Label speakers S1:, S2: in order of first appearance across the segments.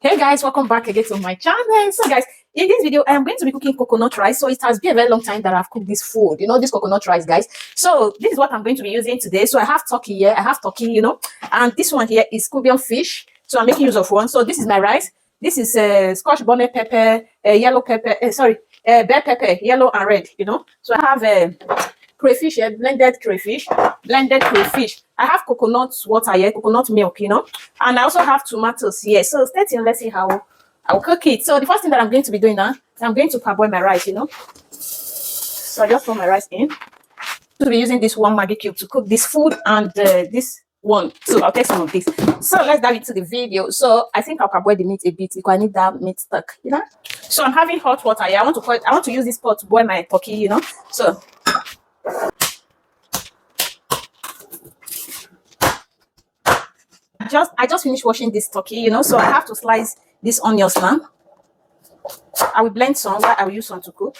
S1: Hey guys, welcome back again to my channel. So guys, in this video I am going to be cooking coconut rice. So it has been a very long time that I've cooked this food, this coconut rice, guys. So this is what I'm going to be using today. So I have turkey here, I have turkey, and this one here is Cuban fish. So I'm making use of one. So this is my rice. This is scotch bonnet pepper, yellow pepper, bell pepper, yellow and red, So I have crayfish here, blended crayfish. I have coconut water here, coconut milk, and I also have tomatoes here. So stay tuned, let's see how I'll cook it. So the first thing that I'm going to be doing now, I'm going to parboil my rice, So I just put my rice in. To be using this one Maggi cube to cook this food and this one. So I'll take some of this. So let's dive into the video. So I think I'll parboil the meat a bit because I need that meat stuck, So I'm having hot water here. I want to use this pot to boil my turkey, So I just finished washing this turkey, so I have to slice this onions now. I will blend some, but I will use some to cook.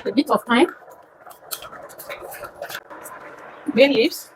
S1: A bit of thyme, bay leaves,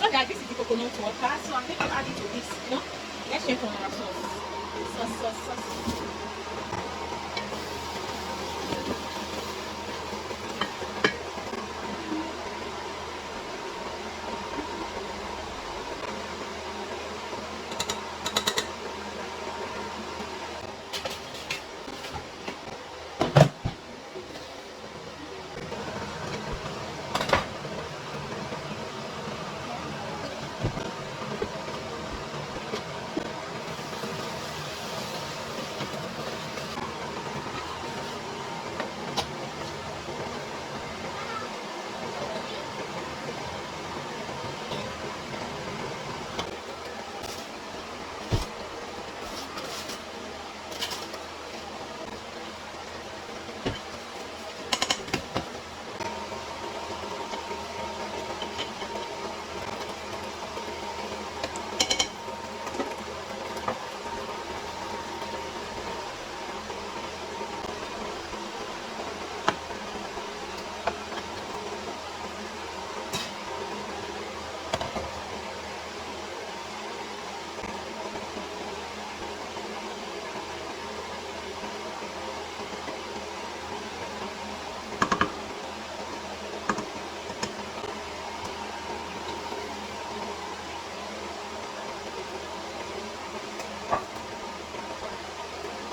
S1: so guys, this is the coconut water. So I'm going to add it to this, Let's check on our sauce. Sauce.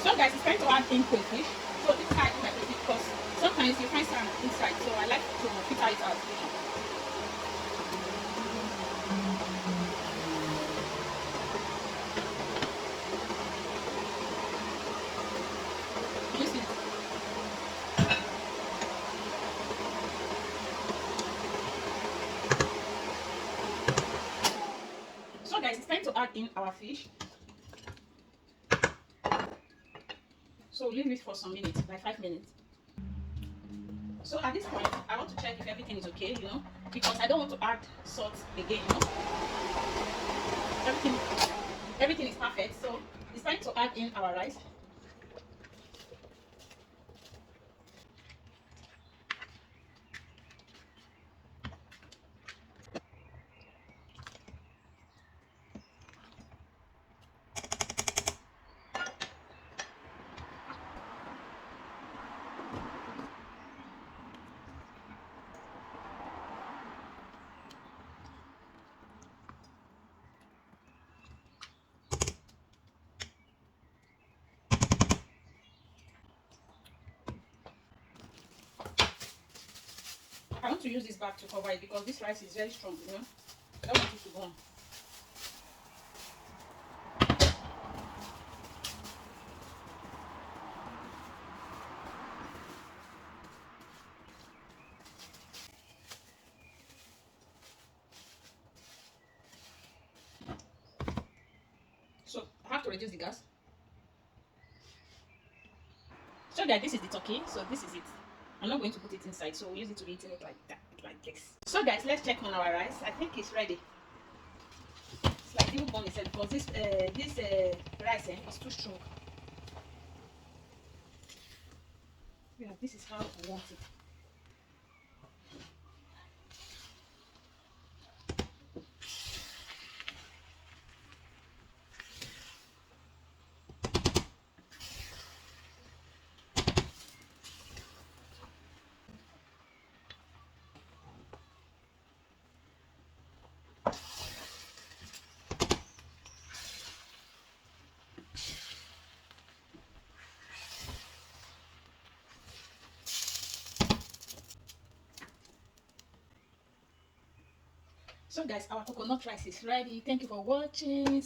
S1: So guys, it's time to add in crayfish. So this is how I do my crayfish because sometimes you find some inside, so I like to filter it out. This is add in our fish. So leave it for some minutes, like 5 minutes. So at this point, I want to check if everything is okay, because I don't want to add salt again. Everything is perfect. So it's time to add in our rice. I want to use this bag to cover it because this rice is very strong. I don't want it to burn. So I have to reduce the gas. So guys, this is the turkey. So this is it. I'm not going to put it inside, so we use it to be eating it like that, like this. So guys, let's check on our rice. I think it's ready. It's like even born itself because this rice is too strong. Yeah, this is how I want it. So guys, our coconut rice is ready. Thank you for watching.